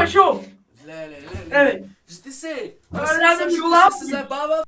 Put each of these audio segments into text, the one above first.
show. Lele. Evet. Ciddi se. Nereden Ciddi yol se se baba.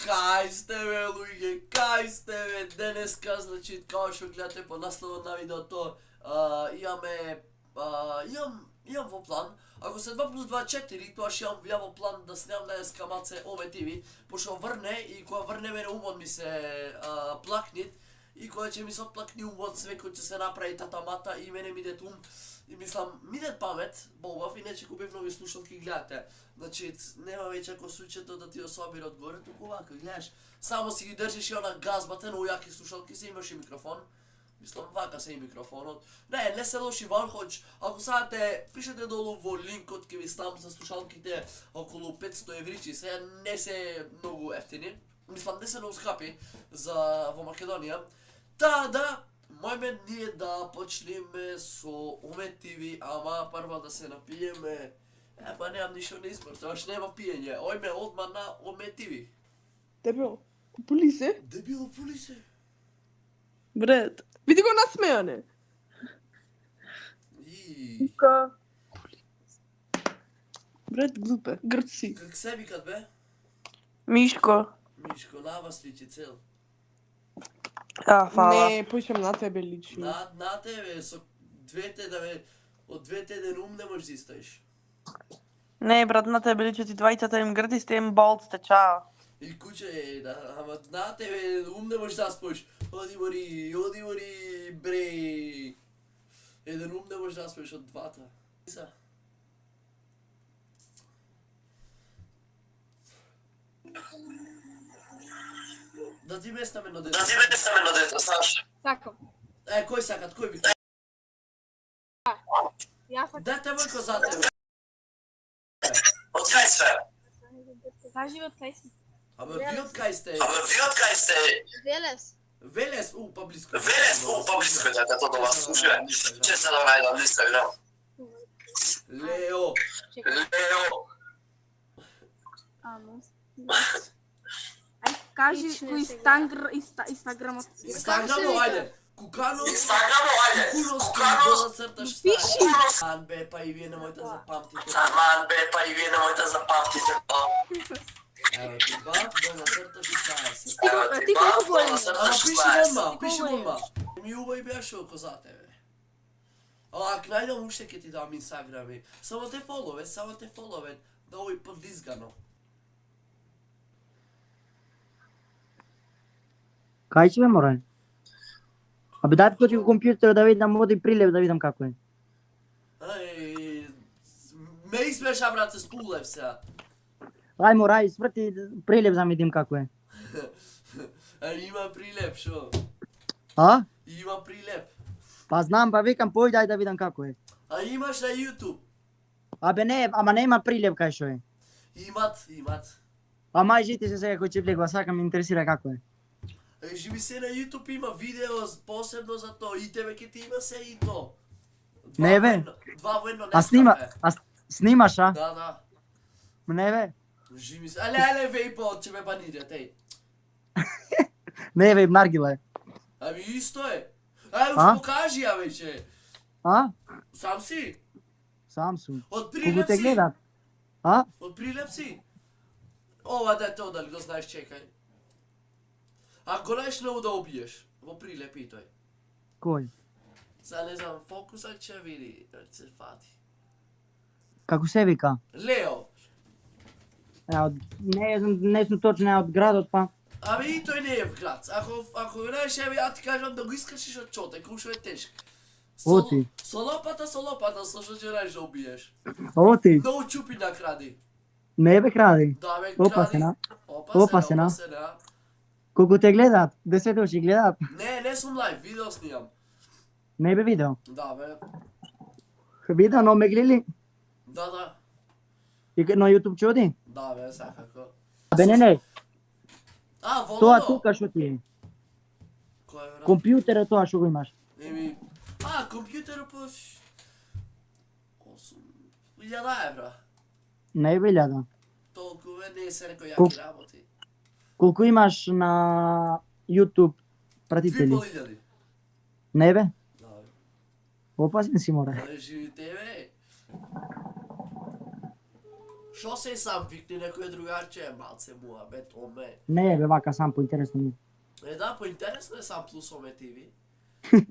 Kaj ste me, Luigi, kaj ste me, deneska, znači, kao što gledate po naslovu na video to, imam vo plan, ako se 2 plus 2 4, to aš imam vo plan da snimam deneska malce ove TV, pošto vrne i koja vrne mene umon mi se plaknit, i koja će mi se otplakni umon sve ko će se napraviti tata mata i mene mi ide i mislim, mi ide pamet, bogav i neće kupiti novi slušalki gledate. Znači, nema već ako suče to da ti osobira odgore, tu ovako gledaš. Samo si gi držiš i ona gaz batena u jaki slušalki se imaš i mikrofon. Mislim, vaka se i mikrofon. Ne se loši van, hoć, ako sada te pišete dolu vo link od ki vi stam za slušalkite okolo 500 evrići se, ne se mnogo eftini. Mislim, ne se mnogo skapi za vo Makedonija. Tada, moj men nije da počneme so Ome TV, ama prvo da se napijeme. Pa nemam ništa na izbor, to još nema pijenje. Ojme odmah na Ome TV. Debilo. Kupili se? Debilo, puli se. Bret. Vidi go nasmejane. Iiii. Ka. Bret, glupe. Grci. Kak se vikat be? Miško. Miško, na vas liči cel. Ja, hvala. Ne, pošljam na tebe liči. Na tebe so 2 tedne, od 2 tedne ne možeš istaš. Ne, brat, na tebe liči ti dvajcata im grdi s tem bolt ste, čao. I kuće je, ama na tebe ne možeš da spojiš. Odi mori, bre. Jedan ne možeš da spojiš od 2. Isa. Da ti mesta me dete. znaš. Tako. Koj sakat, koj vi? Ja sam Da te Vojko za tebe. Od kaj sve? kaži od kaj si. Ama vi od kaj ste? Vi od kaj ste? Veles. Veles, pa blisko. Veles, pa blisko je da to do vas služe. Če se da najdem na Instagram. Leo. Čekaj. Leo. Amo. Aj, kaži Lične ku se Instagram od... Instagramo, ajde. Kukano. Instagramo, ajde. Kunovski, Kukano. crtaš Piši. An be, pa i vi nemojte zapamtiti. Sarman be, pa i vi nemojte zapamtiti. Evo ti bab, doma crtaš i staje se. Evo ti ti koliko bab, godina? doma se Ama držiš piši staje. bomba. Mi uvo i bjašo oko za tebe. A ak najdem ušte ke ti dam Instagrami, samo te followet, da ovo je podlizgano. Kaj će me moraj? Abi dati ko ću u kompjuteru da vidim vodi priljev da vidim kako je. Ej, me ismeša brate s pulev se. Aj moraj, svrti priljev da vidim kako je. Ima prilep šo. A? Ima prilep. Pa znam, pa vikam pojď aj da vidim kako je. A imaš na YouTube? Abe ne, ama nema priljev kaj što je. Imat. A maj žiti se svega ko će pljeg, svaka me interesira kako je. Živi se na YouTube ima video posebno za to i tebe ke ti ima se i to. Ne ve. Dva vojno A snimaš, a? Da. Ne ve. Živi se, ale vejpo, će me banirati, ej. Ne ve, nargile. A mi isto je. A? Už pokaži ja već je. A? Sam si? Sam su. Od Kogu prilep te si? gledat? A? Od prilep si? Ova da je to da li ga znaš, čekaj. Ako neš novu da ubiješ, vo prilep i to je. Koj? Sad ne znam, fokusat će vidi, da će se fati. Kako se vika? Leo. Ja, ne znam točno od gradot pa. A mi to ne je grad. Ako neš, ja ti kažem da go iskačiš od čote, kušo je teško. Ovo ti. Solopata, što će neš da ubiješ. Ovo ti. No čupi na kradi. Ne be kradi. Da me kradi. Opasena. Opasena. Kogu te gledat? Gde sve doći gledat? Ne sam live, video snijam. Ne be video. Da be. Video no me glili? Da. I na YouTube čudi? Da be, svakako. Be ne. A, To a volano. tu što ti je. Koje je Kompjuter to a što go imaš. A, kompjuter po... 8.000 evra. Ne be ljada. Toliko ne se rekao Koliko? jaki raboti. Koliko imaš na YouTube pratitelji? 2.500. Ne be? Da be. Opasen si mora. Ali živi TV. Što se sam vikni, neko je drugačije, malce mua, bet ome. Ne, beva, ca sam po interesul meu. E da, po interesno je sam plus ome TV.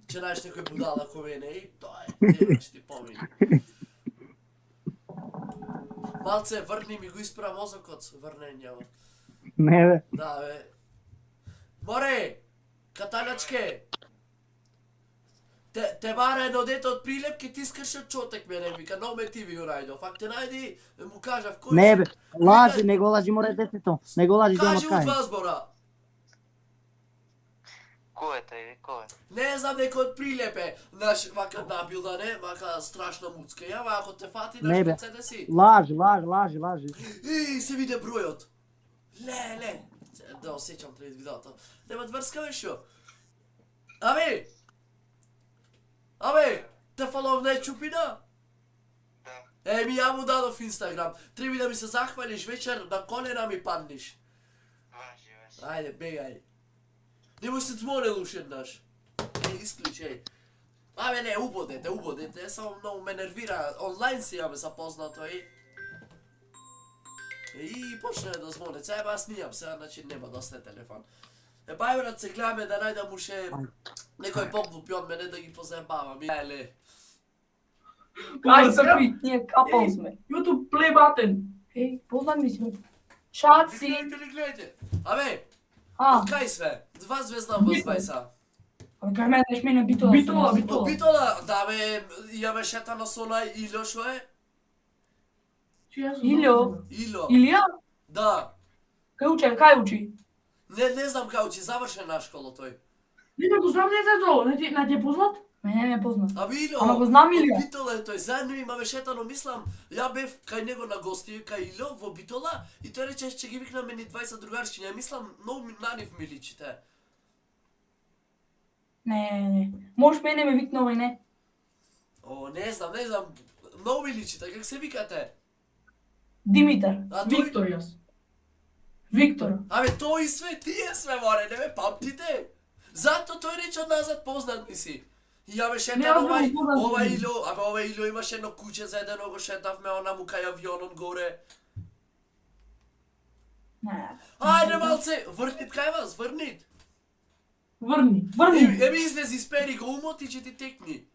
Če najdeš nekoj budala ko mene i to je, nevač ti pomini. Malce, vrni mi go isprava mozokoc, vrnenja. Ne, be. Da, be. More, katanjačke. Te vara jedno dete od prilepke, ti skršel čotek mene, vika, no me TV urajdo. Fakt te najdi, mu kaža v koji Ne, be. Laži, nego laži, mora deteto. Nego laži, idemo Kaži u kaj. dva zbora. Ko je taj, ko je? Ne znam, neko od prilepe. Znaš, vaka nabilda, ne, vaka strašna mucka. Ja, ako te fati, znaš, Ne, be. gdje si. Laži. I se vide brojot. Le. Da, osjećam treba vidata. Nema dvrska vešo. Ave, te falov ne čupina? Da. Mi ja mu dano v Instagram. Trebi da mi se zahvališ večer, na kolena mi padniš. Važi. Ajde, begaj. Nemoj se zvone lušet naš. Isključaj. Ave ne, ubodete, samo mnogo me nervira. Online si ja me zapoznato i počne da zvone, ceba snijam se, znači nema dosta telefon. Pa vrat se gledame da najdem mu še nekoj poglupi od mene da gi pozabavam. Jele. Kaj se nije kapal sme. YouTube play button. Hej, poznam mislim. Šaci. Gledajte. Ave, A, kaj sve? 2 zvezda v Zvajsa. ali kaj mene mene bitola. Bitola, da me, ja me šetano s onaj Ilo šo je? Ilo. Ilija? Da. Kaj uči? Ne znam kaj uči, završena školo toj. Ne go znam dete to, ne ti je poznat? Mene ne poznat. A Ilo, Ama go znam Ilija. Bitola je toj, zajedno ima me šetano, mislim, ja bev kaj nego na gosti, kaj Ilo, vo Bitola, i to reče, če gi vikna meni 20 drugarščinja, mislim, na njih mi ličite. Ne. Možeš mene me vikna ovaj ne. O, ne znam, mnogo mi ličite, kak se vikate? Dimitar. A to Viktor jas. Viktor. Ave, to i sve, ti je sve more, ne me pamtite. Zato to je reč od nazad poznat mi si. I ja me šetam ovaj Ilo imaš jedno kuće za jedan ogo šetav me ona mu kaj avionom gore. Ne. Ajde malce, vrnit kaj vas, vrnit. Vrni. Ebi izlezi iz periga, umoti će ti tekni.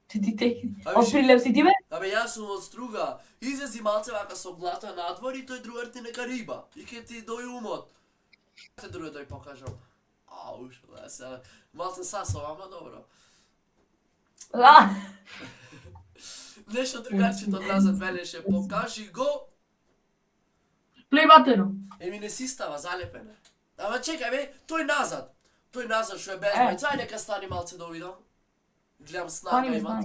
Ti tekni. A Od viš- prilev si ti me? Abe, ja sam od struga. Izlezi malce vaka s oblata na dvor i to je drugar ti neka riba. I kaj ti doj umot. Te druge doj pokažem. Au, što se, malce sasao vama, dobro. La. Nešto drugačije od nazad veleše, pokaži go. Play button. Mi ne sistava zalepene. Ama čekaj, to je nazad. To je nazad što je bezmaj. Caj neka stani malce da uvidam. Gledam snaga imat.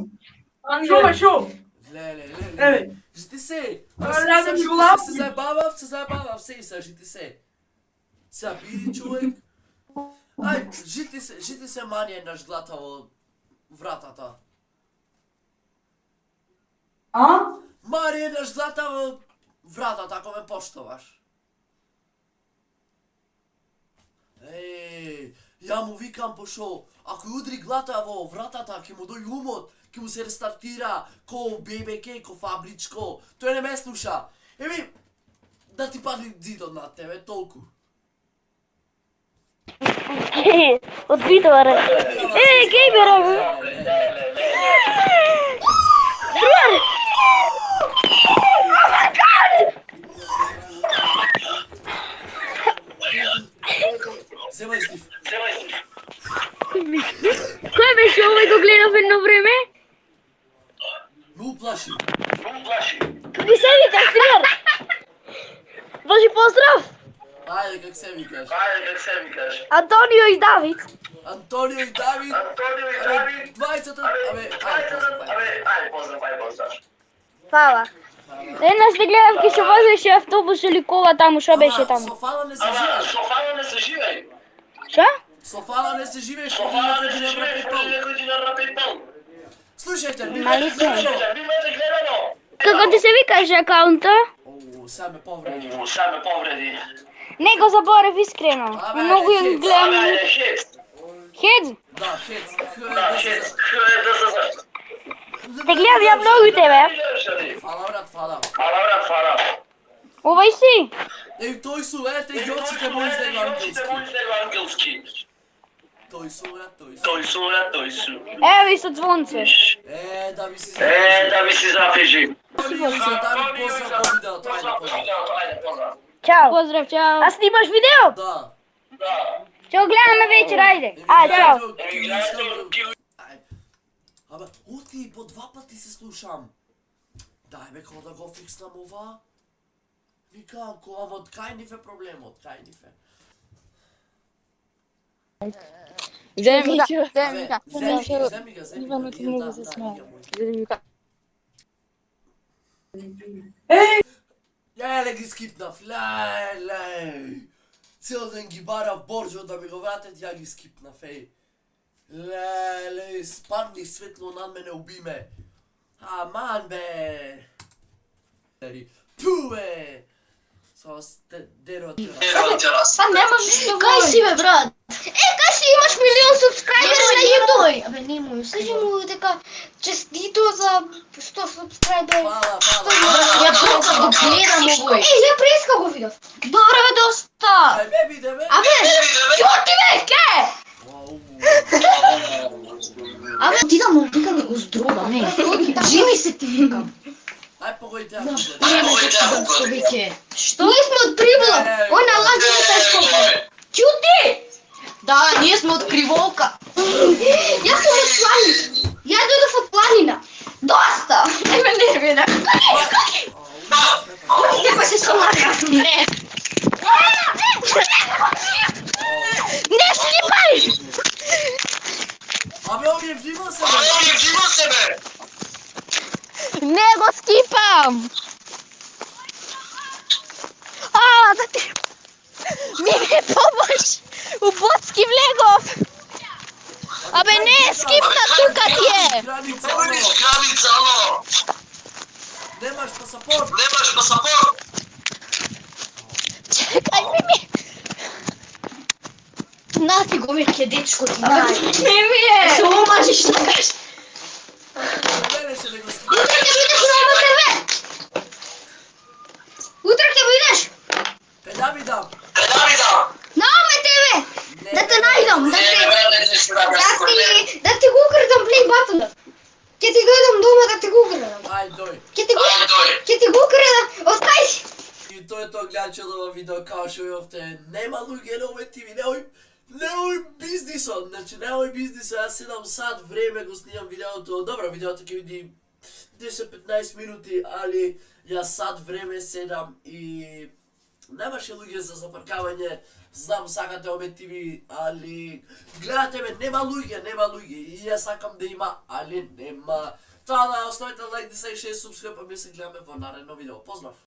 Šo. Le. Evo. Žiti se. Radim Se glavu. zabavam, se, žiti se. Sad vidi čovjek. Aj, žiti se manje naš glatavo vratata. A? Marije naš zlatavo vratata ako me poštovaš. Ej, ja mu vikam pošo, ako udri glatavo vratata, ki mu doj umot, ki mu se restartira, ko BBK, ko fabričko, to je ne me sluša. Evi, da ti padli zidon na tebe, toliko. Od Vitovara. Gamer! Zemaj Steve. Ko je već ovaj ko gleda v jedno vreme? Me uplaši. Kako se vika, streamer? Boži pozdrav! Ajde, kak se vikaš? Antonio i David. Antonio i David. Ave, 20 od... Ave, ajde, pozdrav. Hvala. Danas te gledam, ki se voziš v avtobus ali kola tamo, što beše tamo. Sofala ne se živaj. Šta? Sofala ne se žive, što ti ne rapetao. Slušajte, vi Ma me nisam. gledano. Kako ti se vikaš akaunta? Sad me povredi. Nego zaborav iskreno. Ne mogu ja gledam. Head? Da, hec. Te gledam ja mnogo tebe. Hvala, brat, фала. Ovaj si. Тој су, ете и очите мои издевам ангелски. Тој су, тој су. Evo i sa zvonce. Да ми си Да ми си запиши. Да ми поздрав по видеото, ајде поздрав. Ćao. Pozdrav, čao. A snimaš video? Да. Ćao, gledamo večer, ajde. A, čao. Абе, оти по 2 пати се слушам. Дај бе, како да го фикснам ова? Никако, ама од кај нив е проблемот, кај нив е? Вземи Абе, земи ga, Леле ги скипнав, леле. Цел ден ги барав Борџо да ми го вратат, ја ги скипнав, еј. Леле, спадни светло над мене, уби ме. Аман бе. Ту бе. Со деро терас. Pa ne možeš to Kaj si be, brat? Kaj si imaš milion subscribera na YouTube? Абе, немој, кажи му дека честито за 100 subscribera. Фала. Ја преска го гледам овој. Ја преска го видов. Добро бе, доста. Ај бе, биде бе. Абе, чути бе, ке? Абе, ти да му викам да го здроба, не. Жими се ти викам. Ај погодите ја Што? Ние сме од Прибола. Он налажи на тешко. Чути! Да, ние сме од Криволка. Јас сум од планина. Ја дојдов од планина. Доста! Не ме нервира. Нема се сумаря. Не. Не снимај! Абе, овие внимал се бе. Не го скипам! Да ти... Ми помош! У Боцки влегов! Абе не, скипна тука ти е! Граница, ало. Немаш пасапорт. Чекај ми! На ти го веќе дечко ти на. Не ми е! Се омажиш такаш! Мене се не го скипа. Утре ќе бидеш на ОМА ТВ! Утре ќе бидеш! Те да ми дам. На ОМА ТВ! Да те најдам! Да ти го украдам плей батонот! Ќе ти дојдам дома да ти го украдам! Ај, дој. Ќе ти го украдам! Од кај си? И тоа е тоа гледачето видео као што јовте. Нема луѓе на овој ТВ, немој бизнисот, значи немој бизнисот, јас 7 сат време го снимам видеото, добро, видеото ќе види 10-15 минути, али јас сат време седам и немаше луѓе за запаркавање, знам сакате ОМ ТВ, али гледате ме, нема луѓе, и јас сакам да има, али нема. Тоа да оставите лайк, дизлайк, шер, субскрайб, а ми се гледаме во наредно видео. Поздрав!